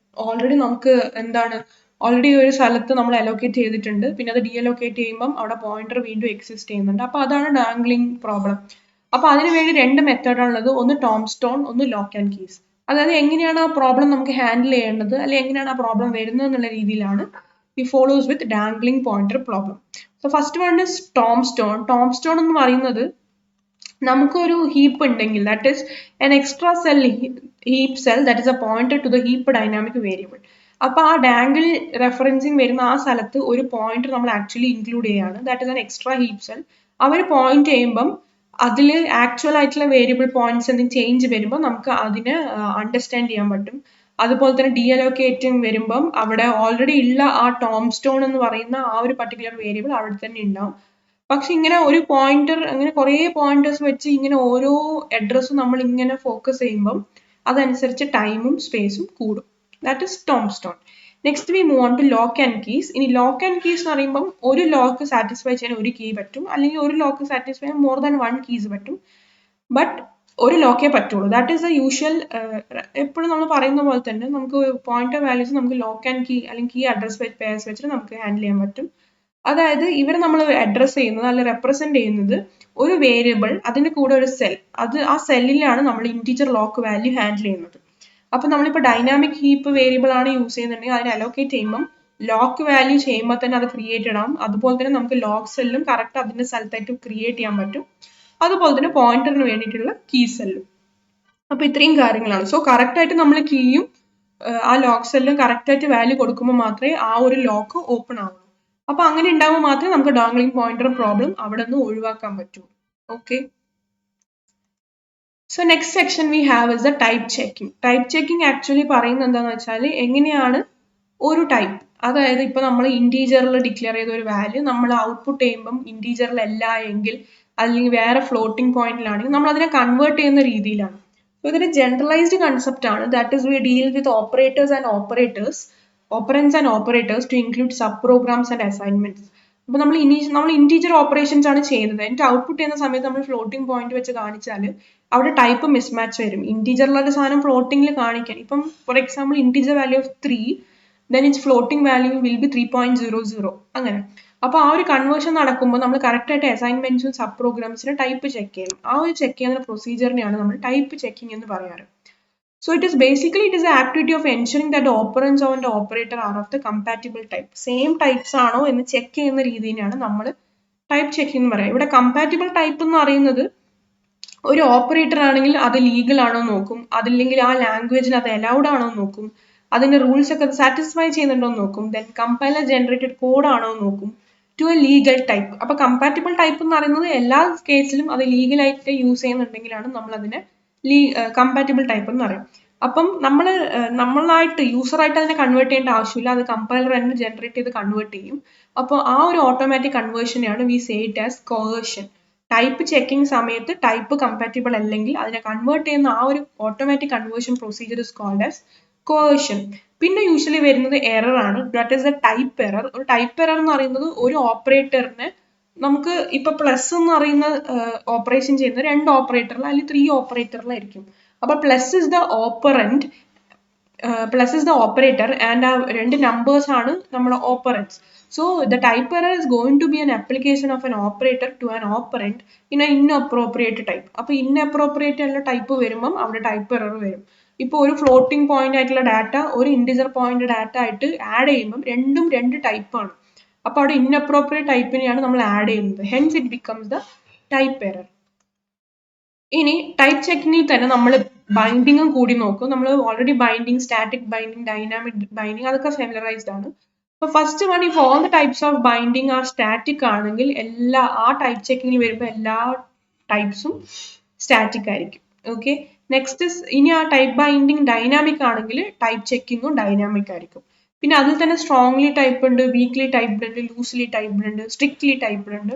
ഓൾറെഡി നമുക്ക് ഓൾറെഡി ഒരു സ്ഥലത്ത് നമ്മൾ അലോക്കേറ്റ് ചെയ്തിട്ടുണ്ട്, പിന്നെ അത് ഡീഅലോക്കേറ്റ് ചെയ്യുമ്പം അവിടെ പോയിന്റർ വീണ്ടും എക്സിസ്റ്റ് ചെയ്യുന്നുണ്ട്. അപ്പൊ അതാണ് ഡാംഗ്ലിംഗ് പ്രോബ്ലം. അപ്പൊ അതിനുവേണ്ടി രണ്ട് മെത്തേഡാണുള്ളത്, ഒന്ന് ടോം സ്റ്റോൺ, ഒന്ന് ലോക്ക് ആൻഡ് കീസ്. അതായത് എങ്ങനെയാണ് ആ പ്രോബ്ലം നമുക്ക് ഹാൻഡിൽ ചെയ്യേണ്ടത്, അല്ലെങ്കിൽ എങ്ങനെയാണ് ആ പ്രോബ്ലം വരുന്നത് എന്നുള്ള രീതിയിലാണ് we follows with dangling pointer problem. So first one is tombstone. Tombstone എന്ന് പറയുന്നത് നമുക്കൊരു ഹീപ്പ് ഉണ്ടെങ്കിൽ, that is an extra cell heap cell that is a pointer to the heap dynamic variable. അപ്പൊ ആ ഡാംഗിൾ റെഫറൻസിങ് വരുന്ന ആ സ്ഥലത്ത് ഒരു പോയിന്റർ നമ്മൾ ആക്ച്വലി ഇൻക്ലൂഡ് ചെയ്യാണ്, that is an extra heap cell. അവർ പോയിന്റ് ചെയ്യുമ്പം അതിൽ ആക്ച്വൽ ആയിട്ടുള്ള വേരിയബിൾ പോയിന്റ്സ് എന്തെങ്കിലും ചേഞ്ച് വരുമ്പോൾ നമുക്ക് അതിനെ അണ്ടർസ്റ്റാൻഡ് ചെയ്യാൻ പറ്റും. അതുപോലെ തന്നെ ഡീഅലോക്കേറ്റിംഗ് വരുമ്പം അവിടെ ഓൾറെഡി ഉള്ള ആ ടോം സ്റ്റോൺ എന്ന് പറയുന്ന ആ ഒരു പർട്ടിക്കുലർ വേരിയബിൾ അവിടെ തന്നെ ഉണ്ടാവും. പക്ഷെ ഇങ്ങനെ ഒരു പോയിന്റർ, അങ്ങനെ കുറേ പോയിന്റേഴ്സ് വെച്ച് ഇങ്ങനെ ഓരോ അഡ്രസ്സും നമ്മൾ ഇങ്ങനെ ഫോക്കസ് ചെയ്യുമ്പം അതനുസരിച്ച് ടൈമും സ്പേസും കൂടും. That is tombstone. Next we move on to lock and keys. ഇനി ലോക്ക് ആൻഡ് കീസ് എന്ന് പറയുമ്പം ഒരു ലോക്ക് സാറ്റിസ്ഫൈ ചെയ്യാൻ ഒരു കീ പറ്റും, അല്ലെങ്കിൽ ഒരു ലോക്ക് സാറ്റിസ്ഫൈ ചെയ്യാൻ മോർ ദാൻ വൺ കീസ് പറ്റും, ബട്ട് ഒരു ലോക്കേ പറ്റുള്ളൂ. That is the usual. എപ്പോഴും നമ്മൾ പറയുന്ന പോലെ തന്നെ നമുക്ക് പോയിന്റർ വാല്യൂസ് നമുക്ക് ലോക്ക് ആൻഡ് കീ അല്ലെങ്കിൽ കീ അഡ്രസ് പേഴ്സ് വെച്ചിട്ട് നമുക്ക് ഹാൻഡിൽ ചെയ്യാൻ പറ്റും. അതായത് ഇവർ നമ്മൾ അഡ്രസ് ചെയ്യുന്നത് അല്ലെങ്കിൽ റെപ്രസെന്റ് ചെയ്യുന്നത് ഒരു വേരിയബിൾ, അതിന്റെ കൂടെ ഒരു സെൽ, അത് ആ സെല്ലിലാണ് നമ്മൾ ഇന്റീജർ ലോക്ക് വാല്യൂ ഹാൻഡിൽ ചെയ്യുന്നത്. അപ്പൊ നമ്മളിപ്പോൾ ഡൈനാമിക് ഹീപ്പ് വേരിയബിൾ ആണ് യൂസ് ചെയ്യുന്നുണ്ടെങ്കിൽ അതിനെ അലോക്കേറ്റ് ചെയ്യുമ്പം ലോക്ക് വാല്യൂ ചെയ്യുമ്പോൾ തന്നെ അത് ക്രിയേറ്റഡ് ആവും. അതുപോലെ തന്നെ നമുക്ക് ലോക്ക് സെല്ലും കറക്റ്റ് അതിന്റെ സ്ഥലത്തായിട്ട് ക്രിയേറ്റ് ചെയ്യാൻ പറ്റും. അതുപോലെ തന്നെ പോയിന്ററിന് വേണ്ടിയിട്ടുള്ള കീ സെല്ലും. അപ്പൊ ഇത്രയും കാര്യങ്ങളാണ്. സോ കറക്റ്റ് ആയിട്ട് നമ്മൾ കീയും ആ ലോക്ക് സെല്ലും കറക്റ്റ് ആയിട്ട് വാല്യൂ കൊടുക്കുമ്പോൾ മാത്രമേ ആ ഒരു ലോക്ക് ഓപ്പൺ ആവുള്ളൂ. അപ്പൊ അങ്ങനെ ഉണ്ടാവുമ്പോൾ മാത്രമേ നമുക്ക് ഡാംഗ്ലിംഗ് പോയിന്റർ പ്രോബ്ലം അവിടെ നിന്ന് ഒഴിവാക്കാൻ പറ്റൂ. Okay. So next section we have is the type checking. Type checking actually പറയുന്നത് എന്താണെന്ന് വെച്ചാൽ എങ്ങനെയാണ് ഒരു ടൈപ്പ്, അതായത് ഇപ്പൊ നമ്മൾ ഇന്റീജറിൽ ഡിക്ലെയർ ചെയ്ത ഒരു വാല്യൂ നമ്മൾ ഔട്ട്പുട്ട് ചെയ്യുമ്പം ഇന്റീജറിൽ അല്ല എങ്കിൽ അല്ലെങ്കിൽ വേറെ ഫ്ലോട്ടിംഗ് പോയിന്റിലാണെങ്കിൽ നമ്മൾ അതിനെ കൺവേർട്ട് ചെയ്യുന്ന രീതിയിലാണ്. സോ ഇതൊരു ജനറലൈസ്ഡ് കൺസെപ്റ്റ് ആണ്. That is we deal with operators and operators, operands and operators to include subprograms and assignments. അപ്പൊ നമ്മൾ ഇന്റീജർ ഓപ്പറേഷൻസ് ആണ് ചെയ്യുന്നത്. എന്നിട്ട് ഔട്ട്പുട്ട് ചെയ്യുന്ന സമയത്ത് നമ്മൾ ഫ്ലോട്ടിംഗ് പോയിന്റ് വെച്ച് കാണിച്ചാൽ അവിടെ ടൈപ്പ് മിസ്മാച്ച് വരും. ഇന്റീജറിലുള്ള സാധനം ഫ്ലോട്ടിംഗിൽ കാണിക്കാൻ, ഇപ്പം for example integer value of 3, then its floating value will be 3.00 അങ്ങനെ. അപ്പൊ ആ ഒരു കൺവേർഷൻ നടക്കുമ്പോൾ നമ്മൾ കറക്റ്റ് ആയിട്ട് അസൈൻമെന്റ്സും സബ് പ്രോഗ്രാംസിന് ടൈപ്പ് ചെക്ക് ചെയ്യണം. ആ ഒരു ചെക്ക് ചെയ്യുന്ന പ്രൊസീജിയറിനെയാണ് നമ്മൾ ടൈപ്പ് ചെക്കിംഗ് എന്ന് പറയാറ്. So it is the activity of ensuring that the operands of the operator are of the compatible type. Same types ആണോ എന്ന് ചെക്ക് ചെയ്യുന്ന രീതിയാണ് നമ്മൾ ടൈപ്പ് ചെക്കിംഗ് എന്ന് പറയുക. ഇവിടെ കമ്പാറ്റിബിൾ ടൈപ്പ് എന്ന് പറയുന്നത് ഒരു ഓപ്പറേറ്റർ ആണെങ്കിൽ അത് ലീഗൽ ആണോ നോക്കും, അതില്ലെങ്കിൽ ആ ലാംഗ്വേജിൽ അത് അലൗഡ് ആണോ നോക്കും, അതിന്റെ റൂൾസ് ഒക്കെ സാറ്റിസ്ഫൈ ചെയ്യുന്നുണ്ടോ നോക്കും. ദെൻ കമ്പൈലർ ജനറേറ്റഡ് കോഡ് ആണോ നോക്കും ടു എ ലീഗൽ ടൈപ്പ്. അപ്പൊ കമ്പാറ്റിബിൾ ടൈപ്പ് എന്ന് പറയുന്നത് എല്ലാ കേസിലും അത് ലീഗലായിട്ട് യൂസ് ചെയ്യുന്നുണ്ടെങ്കിലാണ് നമ്മൾ അതിനെ കമ്പാറ്റിബിൾ ടൈപ്പ് എന്ന് പറയും. അപ്പം നമ്മളായിട്ട് യൂസറായിട്ട് അതിനെ കൺവേർട്ട് ചെയ്യേണ്ട ആവശ്യമില്ല, അത് കമ്പൈലർ തന്നെ ജനറേറ്റ് ചെയ്ത് കൺവേർട്ട് ചെയ്യും. അപ്പോൾ ആ ഒരു ഓട്ടോമാറ്റിക് കൺവേർഷനെയാണ് we say it as coercion. Type checking സമയത്ത് ടൈപ്പ് കമ്പാറ്റിബിൾ അല്ലെങ്കിൽ അതിനെ കൺവേർട്ട് ചെയ്യുന്ന ആ ഒരു automatic conversion procedure is called as coercion. പിന്നെ യൂഷ്വലി വരുന്നത് എറർ ആണ്. That is a type error. ഒരു ടൈപ്പ് എറർ എന്ന് പറയുന്നത് ഒരു ഓപ്പറേറ്ററിന് നമുക്ക് ഇപ്പൊ പ്ലസ് എന്ന് പറയുന്ന ഓപ്പറേഷൻ ചെയ്യുന്ന 2 ഓപ്പറേറ്ററിൽ അല്ലെങ്കിൽ 3 ഓപ്പറേറ്ററിലായിരിക്കും. അപ്പൊ plus is the operant, plus is the operator and ആ 2 നമ്പേഴ്സ് ആണ് നമ്മുടെ operands. So the type error is going to be an application of an operator to an operand in an inappropriate type. അപ്പൊ inappropriate ഉള്ള ടൈപ്പ് വരുമ്പം അവിടെ ടൈപ്പ് എറർ വരും. ഇപ്പൊ ഒരു ഫ്ലോട്ടിംഗ് പോയിന്റ് ആയിട്ടുള്ള ഡാറ്റ ഒരു ഇന്റിജർ പോയിന്റ് ഡാറ്റ ആയിട്ട് ആഡ് ചെയ്യുമ്പോൾ രണ്ടും 2 ടൈപ്പ് ആണ്. അപ്പൊ അവിടെ inappropriate ടൈപ്പിനെയാണ് നമ്മൾ ആഡ് ചെയ്യുന്നത്. Hence it becomes the type error. ഇനി ടൈപ്പ് ചെക്കിങ്ങിൽ തന്നെ നമ്മൾ ബൈൻഡിങ്ങും കൂടി നോക്കും. നമ്മൾ already binding, static binding, dynamic binding അതൊക്കെ ഫെമിലറൈസ്ഡ് ആണ്. So first one, if all the types of binding are static ആണെങ്കിൽ എല്ലാ ആ ടൈപ്പ് ചെക്കിങ്ങിൽ വരുമ്പോൾ എല്ലാ ടൈപ്സും സ്റ്റാറ്റിക് ആയിരിക്കും. ഓക്കെ. നെക്സ്റ്റ് ഇനി ആ ടൈപ്പ് ബൈൻഡിങ് ഡൈനാമിക് ആണെങ്കിൽ ടൈപ്പ് ചെക്കിങ്ങും ഡൈനാമിക് ആയിരിക്കും. പിന്നെ അതിൽ തന്നെ സ്ട്രോങ്ലി ടൈപ്പ് ഉണ്ട്, വീക്ക്ലി ടൈപ്ഡ് ഉണ്ട്, ലൂസ്ലി ടൈപ്ഡ് ഉണ്ട്, സ്ട്രിക്ട്ലി ടൈപ്ഡ് ഉണ്ട്.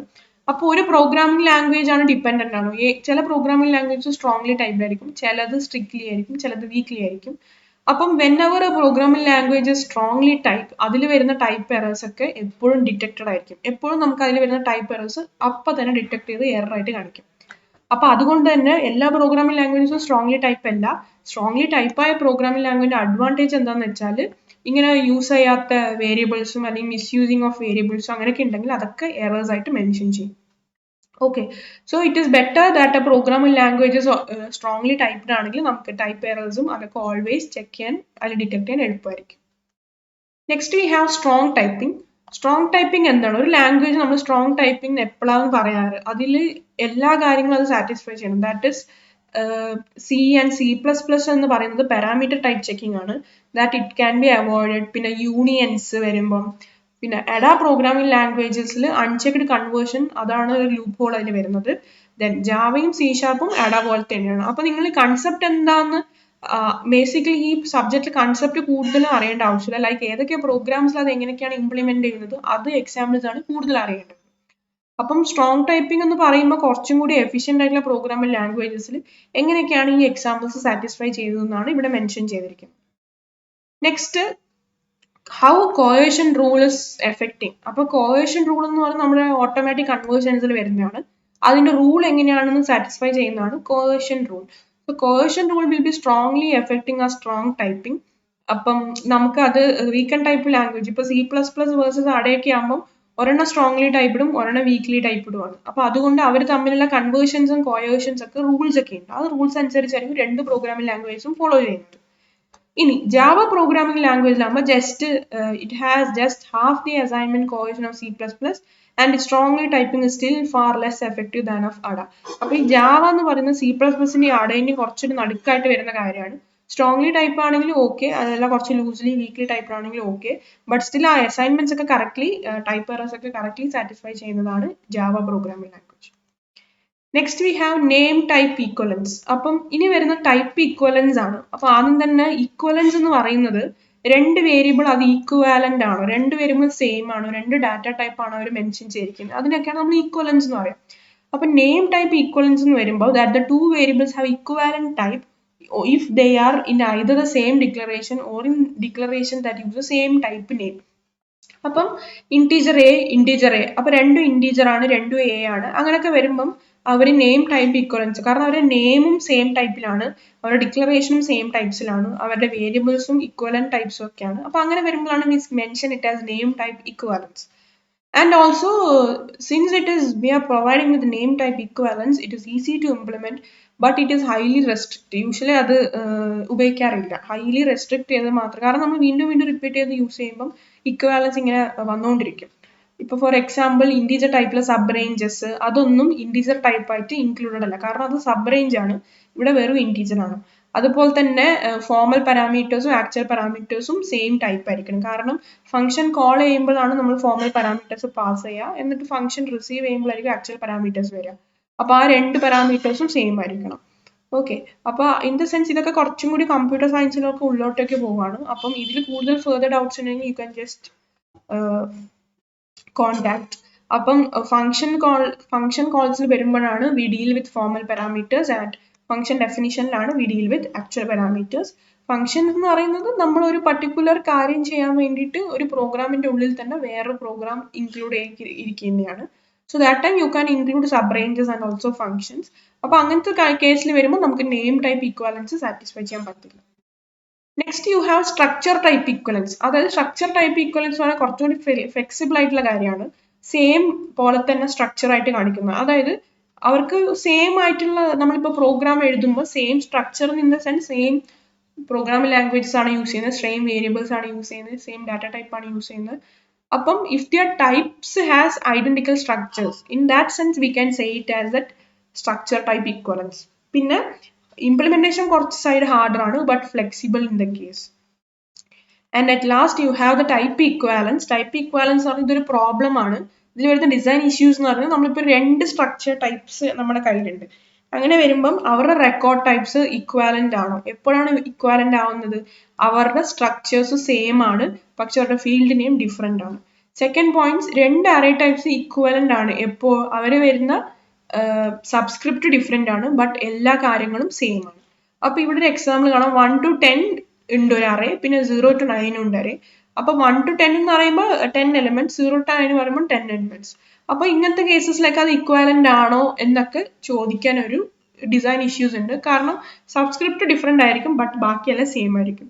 അപ്പോൾ ഒരു പ്രോഗ്രാമിംഗ് ലാംഗ്വേജ് ആണ് ഡിപ്പെൻഡന്റ് ആണോ? ചില പ്രോഗ്രാമിംഗ് ലാംഗ്വേജ് സ്ട്രോങ്ലി ടൈപ്ഡ് ആയിരിക്കും, ചിലത് സ്ട്രിക്ട്ലി ആയിരിക്കും, ചിലത് വീക്ക്ലി ആയിരിക്കും. അപ്പം whenever a programming language is strongly typed, അതിൽ വരുന്ന ടൈപ്പ് എറേഴ്സ് ഒക്കെ എപ്പോഴും ഡിറ്റക്റ്റഡ് ആയിരിക്കും. എപ്പോഴും നമുക്ക് അതിൽ വരുന്ന ടൈപ്പ് എറേഴ്സ് അപ്പം തന്നെ ഡിറ്റക്ട് ചെയ്ത് എറർ ആയിട്ട് കാണിക്കും. അപ്പൊ അതുകൊണ്ട് തന്നെ എല്ലാ പ്രോഗ്രാമിംഗ് ലാംഗ്വേജസും സ്ട്രോങ്ലി ടൈപ്പ് അല്ല. സ്ട്രോങ്ലി ടൈപ്പായ പ്രോഗ്രാമിംഗ് ലാംഗ്വേജിന്റെ അഡ്വാൻറ്റേജ് എന്താണെന്ന് വെച്ചാൽ ഇങ്ങനെ യൂസ് ചെയ്യാത്ത വേരിയബിൾസും അല്ലെങ്കിൽ മിസ്യൂസിങ് ഓഫ് വേരിയബിൾസും അങ്ങനെയൊക്കെ ഉണ്ടെങ്കിൽ അതൊക്കെ എറേഴ്സ് ആയിട്ട് മെൻഷൻ ചെയ്യും. Okay, so it is better that a programming language is strongly typed ആണെങ്കിൽ നമുക്ക് ടൈപ്പ് എറേഴ്സും അതൊക്കെ ഓൾവേസ് ചെക്ക് ചെയ്യാൻ അല്ലെങ്കിൽ ഡിറ്റക്ട് ചെയ്യാൻ എളുപ്പമായിരിക്കും. Next we have strong typing. Strong typing എന്താണ്? ഒരു ലാംഗ്വേജ് നമ്മൾ സ്ട്രോങ് ടൈപ്പിംഗ് എപ്പോഴാണ് പറയാറ്? അതിൽ എല്ലാ കാര്യങ്ങളും അത് സാറ്റിസ്ഫൈ ചെയ്യണം. That is C and C++ എന്ന് പറയുന്നത് പാരാമീറ്റർ ടൈപ്പ് ചെക്കിംഗ് ആണ്. That it can be avoided. പിന്നെ യൂണിയൻസ് വരുമ്പം, പിന്നെ അഡാ പ്രോഗ്രാമിംഗ് ലാംഗ്വേജസിൽ അൺചെക്ഡ് കൺവേർഷൻ, അതാണ് ഒരു ലൂപ്പ് ഹോൾ അതിൽ വരുന്നത്. ദെൻ ജാവയും C# അഡാ പോലെ തന്നെയാണ്. അപ്പൊ നിങ്ങൾ കൺസെപ്റ്റ് എന്താന്ന് ബേസിക്കലി ഈ സബ്ജക്റ്റിൽ കൺസെപ്റ്റ് കൂടുതലും അറിയേണ്ട ആവശ്യമില്ല. ലൈക്ക് ഏതൊക്കെ പ്രോഗ്രാംസിൽ അത് എങ്ങനെയൊക്കെയാണ് ഇംപ്ലിമെന്റ് ചെയ്യുന്നത് അത് എക്സാമ്പിൾസ് ആണ് കൂടുതൽ അറിയേണ്ടത്. അപ്പം സ്ട്രോങ് ടൈപ്പിംഗ് എന്ന് പറയുമ്പോൾ കുറച്ചും കൂടി എഫിഷ്യന്റ് ആയിട്ടുള്ള പ്രോഗ്രാമിംഗ് ലാംഗ്വേജസിൽ എങ്ങനെയൊക്കെയാണ് ഈ എക്സാമ്പിൾസ് സാറ്റിസ്ഫൈ ചെയ്തതെന്നാണ് ഇവിടെ മെൻഷൻ ചെയ്തിരിക്കുന്നത്. Next, how coercion rule is effecting. അപ്പൊ കോയേഷൻ റൂൾ എന്ന് പറയുന്നത് നമ്മുടെ ഓട്ടോമാറ്റിക് കൺവേർഷൻസിൽ വരുന്നതാണ്. അതിന്റെ റൂൾ എങ്ങനെയാണെന്ന് സാറ്റിസ്ഫൈ ചെയ്യുന്നതാണ് coercion rule. So coercion rule will be strongly effecting ആ സ്ട്രോങ് ടൈപ്പിംഗ്. അപ്പം നമുക്ക് അത് വീക്കൻ ടൈപ്പ് ലാംഗ്വേജ് ഇപ്പൊ C++ വേഴ്സസ് അടയൊക്കെ ആകുമ്പോൾ ഒരെണ്ണം സ്ട്രോങ്ലി ടൈപ്ഡും ഒരെണ്ണം വീക്ക്ലി ടൈപ്ഡും ആണ്. അപ്പൊ അതുകൊണ്ട് അവർ തമ്മിലുള്ള കൺവേർഷൻസും കോയേഷൻസ് ഒക്കെ റൂൾസ് ഒക്കെ ഉണ്ട്. ആ റൂൾസ് അനുസരിച്ചായിരിക്കും 2 പ്രോഗ്രാമിംഗ് ലാംഗ്വേജസും ഫോളോ ചെയ്യുന്നത്. ഇനി ജാവ പ്രോഗ്രാമിംഗ് ലാംഗ്വേജിലാകുമ്പോൾ it has just half the assignment coercion of C++ and strongly typing still far less effective than of Ada. അപ്പൊ ഈ ജാവ എന്ന് പറയുന്നത് C++ന്റെ അടയിന് കുറച്ചൊരു നടുക്കായിട്ട് വരുന്ന കാര്യമാണ്. സ്ട്രോങ്ലി ടൈപ്പ് ആണെങ്കിലും ഓക്കെ, അതല്ല കുറച്ച് ലൂസ്ലി വീക്ക്ലി ടൈപ്പ് ആണെങ്കിലും ഓക്കെ, ബട്ട് സ്റ്റിൽ ആ അസൈൻമെന്റ്സ് ഒക്കെ കറക്റ്റ്ലി ടൈപ്പ് എറേഴ്സ് ഒക്കെ കറക്റ്റ്ലി സാറ്റിസ്ഫൈ ചെയ്യുന്നതാണ് Java programming language. Next we have name type equivalence. അപ്പം ഇനി വരുന്ന ടൈപ്പ് ഈക്വലൻസ് ആണ്. അപ്പൊ ആദ്യം തന്നെ ഈക്വലൻസ് എന്ന് പറയുന്നത് രണ്ട് വേരിയബിൾ അത് ഈക്വാലന്റ് ആണോ, രണ്ട് വേരിയബിൾ സെയിം ആണോ, രണ്ട് ഡാറ്റ ടൈപ്പ് ആണോ അവർ മെൻഷൻ ചെയ്തിരിക്കുന്നത്, അതിനൊക്കെയാണ് നമ്മൾ ഈക്വലൻസ് എന്ന് പറയാം. അപ്പൊ നെയിം ടൈപ്പ് ഈക്വലൻസ് എന്ന് വരുമ്പോൾ that the two variables have equivalent type if they are in either the same declaration or in declaration that use the same type name. അപ്പം ഇൻറ്റീജർ എ അപ്പൊ രണ്ടും ഇൻറ്റീജർ ആണ്, രണ്ടും എ ആണ്, അങ്ങനെയൊക്കെ വരുമ്പം അവർ നെയിം ടൈപ്പ് ഈക്വലൻസ്, കാരണം അവരുടെ നെയിമും സെയിം ടൈപ്പിലാണ്, അവരുടെ ഡിക്ലറേഷനും സെയിം ടൈപ്സിലാണ്, അവരുടെ വേരിയബിൾസും ഇക്വലന്റ് ടൈപ്സും ഒക്കെയാണ്. അപ്പൊ അങ്ങനെ വരുമ്പോഴാണ് means mention it as name type ഇക്വലൻസ്. And also, since we are providing with name type equivalence, it is easy to implement, but it is highly restricted. Usually അത് ഉപയോഗിക്കാറില്ല, highly restrict ചെയ്ത് മാത്രം, കാരണം നമ്മൾ വീണ്ടും വീണ്ടും റിപ്പീറ്റ് ചെയ്ത് യൂസ് ചെയ്യുമ്പം ഇക്വാലൻസ് ഇങ്ങനെ വന്നുകൊണ്ടിരിക്കും. ഇപ്പൊ ഫോർ എക്സാമ്പിൾ ഇൻറ്റീജർ ടൈപ്പിലെ സബ് റേഞ്ചസ് അതൊന്നും ഇൻറ്റീജർ ടൈപ്പ് ആയിട്ട് ഇൻക്ലൂഡഡ് അല്ല, കാരണം അത് സബ് റേഞ്ച് ആണ്, ഇവിടെ വെറും ഇൻറ്റീജർ ആണ്. അതുപോലെ തന്നെ ഫോർമൽ പാരാമീറ്റേഴ്സും ആക്ച്വൽ പാരാമീറ്റേഴ്സും സെയിം ടൈപ്പ് ആയിരിക്കണം, കാരണം ഫംഗ്ഷൻ കോൾ ചെയ്യുമ്പോഴാണ് നമ്മൾ ഫോർമൽ പാരാമീറ്റേഴ്സ് പാസ് ചെയ്യുക, എന്നിട്ട് ഫംഗ്ഷൻ റിസീവ് ചെയ്യുമ്പോഴായിരിക്കും ആക്ച്വൽ പാരാമീറ്റേഴ്സ് വരിക. അപ്പൊ ആ രണ്ട് പാരാമീറ്റേഴ്സും സെയിം ആയിരിക്കണം. ഓക്കെ, അപ്പൊ ഇൻ ദ സെൻസ് ഇതൊക്കെ കുറച്ചും കൂടി കമ്പ്യൂട്ടർ സയൻസിലൊക്കെ ഉള്ളോട്ടേക്ക് പോവാണ്. അപ്പം ഇതിൽ കൂടുതൽ ഫെർദർ ഡൗട്ട്സ് ഉണ്ടെങ്കിൽ യു ക്യാൻ ജസ്റ്റ് കോൺടാക്ട്. അപ്പം ഫംഗ്ഷൻ കോൾസിൽ വരുമ്പോഴാണ് we deal with formal parameters, and function ഡെഫിനിഷനിലാണ് we deal with actual parameters. Function എന്ന് പറയുന്നത് നമ്മൾ ഒരു പർട്ടിക്കുലർ കാര്യം ചെയ്യാൻ വേണ്ടിയിട്ട് ഒരു പ്രോഗ്രാമിന്റെ ഉള്ളിൽ തന്നെ വേറൊരു പ്രോഗ്രാം ഇൻക്ലൂഡ് ചെയ്തിരിക്കുന്നതാണ്. So that time you can include sub ranges and also functions. അപ്പൊ അങ്ങനത്തെ കേസിൽ വരുമ്പോൾ നമുക്ക് നെയിം ടൈപ്പ് ഈക്വാലൻസ് സാറ്റിസ്ഫൈ ചെയ്യാൻ പറ്റില്ല. Next you have structure type equivalence. അതായത് സ്ട്രക്ചർ ടൈപ്പ് ഈക്വലൻസ് പറഞ്ഞാൽ കുറച്ചുകൂടി ഫ്ലെക്സിബിൾ ആയിട്ടുള്ള കാര്യമാണ്. സെയിം പോലെ തന്നെ സ്ട്രക്ചർ ആയിട്ട് കാണിക്കുന്നത്, അതായത് അവർക്ക് സെയിം ആയിട്ടുള്ള, നമ്മളിപ്പോൾ പ്രോഗ്രാം എഴുതുമ്പോൾ same structure in the sense same programming languages ആണ് യൂസ് ചെയ്യുന്നത്, സെയിം വേരിയബിൾസ് ആണ് യൂസ് ചെയ്യുന്നത്, സെയിം ഡാറ്റ ടൈപ്പ് ആണ് യൂസ് ചെയ്യുന്നത്. അപ്പം if their types has identical structures, in that sense we can say it as that structure type equivalence. പിന്നെ implementation കുറച്ച് സൈഡ് ഹാർഡർ ആണ്, but flexible in the case. And at last you have the type equivalence. Type equivalence പറഞ്ഞാൽ ഇതൊരു പ്രോബ്ലം ആണ്. ഇതിൽ വരുന്ന ഡിസൈൻ ഇഷ്യൂസ് എന്ന് പറഞ്ഞാൽ നമ്മളിപ്പോൾ രണ്ട് സ്ട്രക്ചർ ടൈപ്സ് നമ്മുടെ കയ്യിലുണ്ട്, അങ്ങനെ വരുമ്പം അവരുടെ റെക്കോർഡ് ടൈപ്സ് ഇക്വാലന്റ് ആണോ? എപ്പോഴാണ് ഇക്വാലന്റ് ആവുന്നത്? അവരുടെ സ്ട്രക്ചേഴ്സ് സെയിം ആണ്, പക്ഷെ അവരുടെ ഫീൽഡ് നെയിം ഡിഫറെന്റ് ആണ്. സെക്കൻഡ് പോയിന്റ്സ്, രണ്ട് അറേ ടൈപ്സ് ഇക്വാലന്റ് ആണ് എപ്പോൾ അവർ വരുന്ന സബ്സ്ക്രിപ്റ്റ് ഡിഫറെന്റ് ആണ്, ബട്ട് എല്ലാ കാര്യങ്ങളും സെയിം ആണ്. അപ്പൊ ഇവിടെ ഒരു എക്സാമ്പിൾ കാണാം, 1 to 10 ഉണ്ട് ഒരു അറേ, പിന്നെ 0 to 9 ഉണ്ട് അറേ. അപ്പൊ 1 to 10 എന്ന് പറയുമ്പോൾ 10 എലിമെന്റ്സ്, 0 to 9 പറയുമ്പോൾ 10 എലിമെന്റ്സ്. അപ്പൊ ഇങ്ങനത്തെ കേസസിലൊക്കെ അത് ഇക്വാലന്റ് ആണോ എന്നൊക്കെ ചോദിക്കാൻ ഒരു ഡിസൈൻ ഇഷ്യൂസ് ഉണ്ട്, കാരണം സബ്സ്ക്രിപ്റ്റ് ഡിഫറെന്റ് ആയിരിക്കും, ബട്ട് ബാക്കിയെല്ലാം സെയിം ആയിരിക്കും.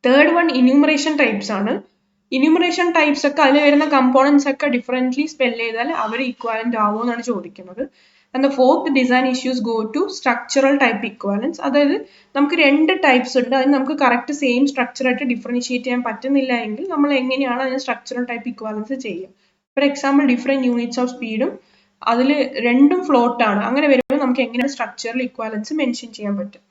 തേർഡ് വൺ എന്യൂമറേഷൻ ടൈപ്സ് ആണ്. എന്യൂമറേഷൻ ടൈപ്സ് ഒക്കെ അതിൽ വരുന്ന കമ്പോണൻസ് ഒക്കെ ഡിഫറെന്റ്ലി സ്പെൽ ചെയ്താൽ അവർ ഇക്വാലന്റ് ആവുമോ എന്നാണ് ചോദിക്കുന്നത്. And the fourth design issues go to structural type equivalence. അതായത് നമുക്ക് രണ്ട് ടൈപ്സ് ഉണ്ട്, അതിന് നമുക്ക് കറക്റ്റ് സെയിം സ്ട്രക്ചർ ആയിട്ട് ഡിഫറൻഷിയേറ്റ് ചെയ്യാൻ പറ്റുന്നില്ല എങ്കിൽ നമ്മൾ എങ്ങനെയാണ് അതിന് സ്ട്രക്ചറൽ ടൈപ്പ് ഇക്വാലൻസ് ചെയ്യുക? For example different units of സ്പീഡും അതിൽ രണ്ടും ഫ്ലോട്ട് ആണ്, അങ്ങനെ വരുമ്പോൾ നമുക്ക് എങ്ങനെയാണ് സ്ട്രക്ചറൽ ഇക്വാലൻസ് മെൻഷൻ ചെയ്യാൻ പറ്റും?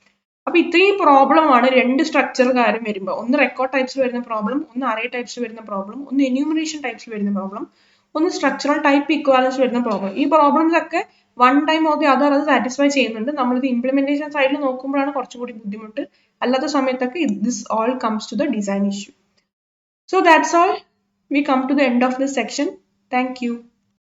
അപ്പൊ ഇത്രയും പ്രോബ്ലം ആണ് രണ്ട് സ്ട്രക്ചർ കാര്യം വരുമ്പോൾ. ഒന്ന് റെക്കോർഡ് ടൈപ്സിൽ വരുന്ന പ്രോബ്ലം, ഒന്ന് അറേ ടൈപ്സിൽ വരുന്ന പ്രോബ്ലം, ഒന്ന് എന്യൂമറേഷൻ ടൈപ്സിൽ വരുന്ന പ്രോബ്ലം, ഒന്ന് സ്ട്രക്ചറൽ ടൈപ്പ് ഇക്വാലൻസ് വരുന്ന പ്രോബ്ലം. ഈ പ്രോബ്ലംസ് ഒക്കെ one time or the other അത് സാറ്റിസ്ഫൈ ചെയ്യുന്നുണ്ട്. നമ്മളിത് ഇംപ്ലിമെന്റേഷൻ സൈഡിൽ നോക്കുമ്പോഴാണ് കുറച്ചുകൂടി ബുദ്ധിമുട്ട്, അല്ലാത്ത സമയത്തൊക്കെ this all comes to the design issue. So that's all. We come to the end of this section. Thank you.